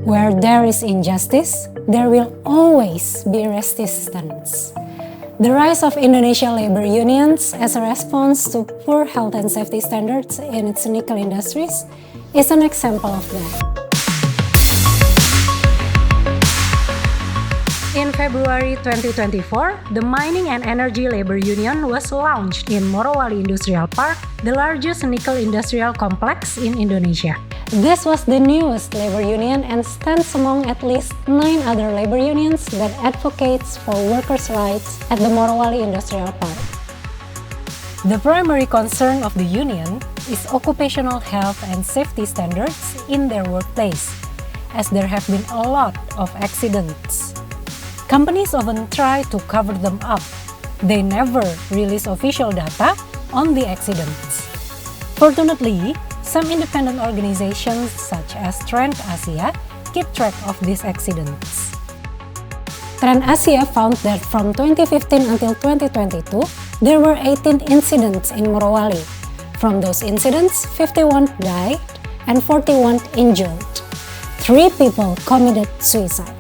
Where there is injustice, there will always be resistance. The rise of Indonesia labor unions as a response to poor health and safety standards in its nickel industries is an example of that. In February 2024, the Mining and Energy Labor Union was launched in Morowali Industrial Park, the largest nickel industrial complex in Indonesia. This was the newest labor union and stands among at least 9 other labor unions that advocates for workers' rights at the Morowali Industrial Park. The primary concern of the union is occupational health and safety standards in their workplace, as there have been a lot of accidents. Companies often try to cover them up. They never release official data on the accidents. Fortunately, some independent organizations such as Trend Asia keep track of these accidents. Trend Asia found that from 2015 until 2022, there were 18 incidents in Morowali. From those incidents, 51 died and 41 injured. 3 people committed suicide.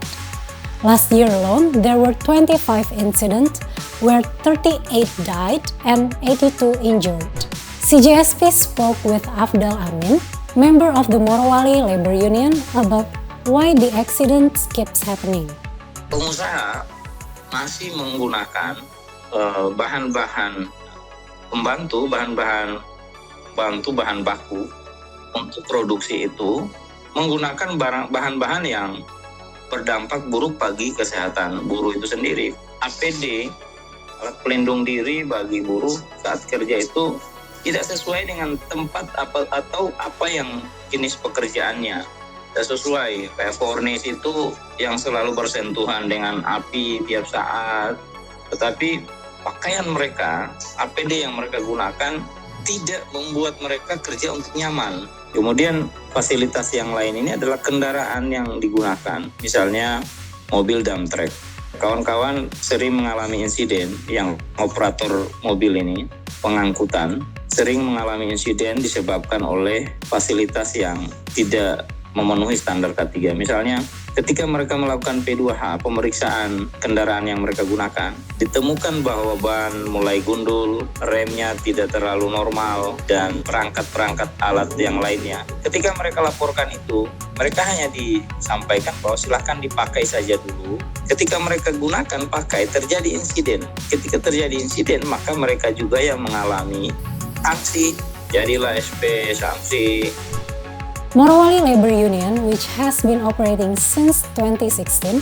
Last year alone, there were 25 incidents where 38 died and 82 injured. CJSP spoke with Afdal Amin, member of the Morowali Labor Union, about why the accidents keeps happening. Pengusaha masih menggunakan bahan-bahan pembantu, bahan baku untuk produksi itu, menggunakan bahan-bahan yang berdampak buruk bagi kesehatan buruh itu sendiri. APD, alat pelindung diri bagi buruh saat kerja itu tidak sesuai dengan tempat atau apa yang jenis pekerjaannya. Tidak sesuai, kayak fornis itu yang selalu bersentuhan dengan api tiap saat. Tetapi pakaian mereka, APD yang mereka gunakan tidak membuat mereka kerja untuk nyaman. Kemudian fasilitas yang lain ini adalah kendaraan yang digunakan, misalnya mobil dump truck. Kawan-kawan sering mengalami insiden yang operator mobil ini, pengangkutan, sering mengalami insiden disebabkan oleh fasilitas yang tidak memenuhi standar K3. Misalnya ketika mereka melakukan P2H, pemeriksaan kendaraan yang mereka gunakan, ditemukan bahwa ban mulai gundul, remnya tidak terlalu normal, dan perangkat-perangkat alat yang lainnya. Ketika mereka laporkan itu, mereka hanya disampaikan bahwa silahkan dipakai saja dulu. Ketika mereka gunakan pakai, terjadi insiden. Ketika terjadi insiden, maka mereka juga yang mengalami sanksi. Jadilah SP, sanksi. Morowali Labor Union, which has been operating since 2016,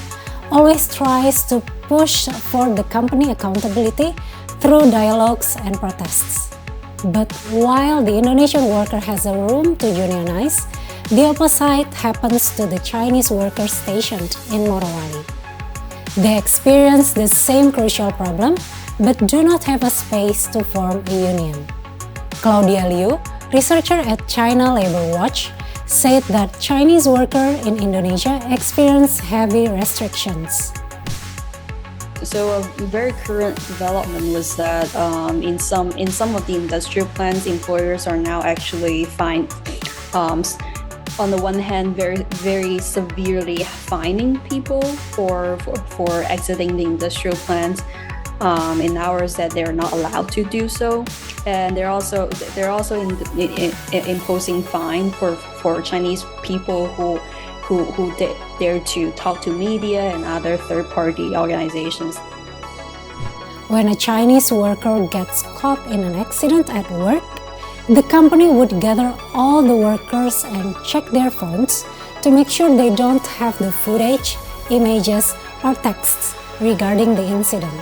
always tries to push for the company accountability through dialogues and protests. But while the Indonesian worker has a room to unionize, the opposite happens to the Chinese workers stationed in Morowali. They experience the same crucial problem, but do not have a space to form a union. Claudia Liu, researcher at China Labor Watch, said that Chinese workers in Indonesia experience heavy restrictions. So a very current development was that in some of the industrial plants, employers are now actually fined. On the one hand, very severely fining people for exiting the industrial plants. In hours that they're not allowed to do so, and they're also imposing fine for Chinese people who dare to talk to media and other third-party organizations. When a Chinese worker gets caught in an accident at work, the company would gather all the workers and check their phones to make sure they don't have the footage, images, or texts regarding the incident.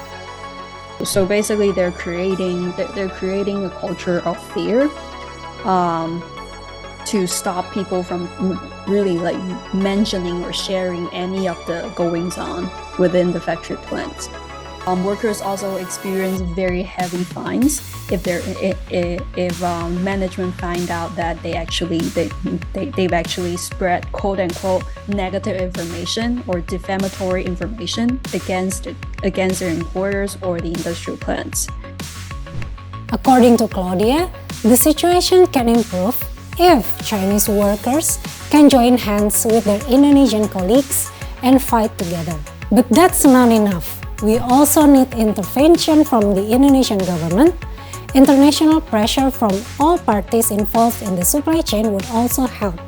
So basically, they're creating a culture of fear to stop people from really like mentioning or sharing any of the goings on within the factory plants. Workers also experience very heavy fines if management find out that they've actually spread quote unquote negative information or defamatory information against their employers or the industrial plants. According to Claudia, the situation can improve if Chinese workers can join hands with their Indonesian colleagues and fight together. But that's not enough. We also need intervention from the Indonesian government. International pressure from all parties involved in the supply chain would also help,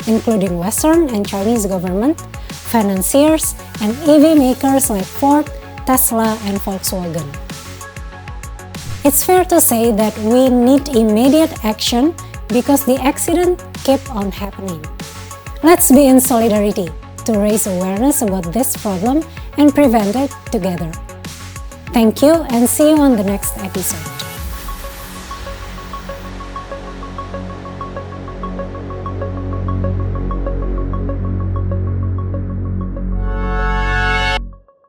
including Western and Chinese government, financiers, and EV makers like Ford, Tesla, and Volkswagen. It's fair to say that we need immediate action because the accident keep on happening. Let's be in solidarity to raise awareness about this problem and prevent it together. Thank you and see you on the next episode.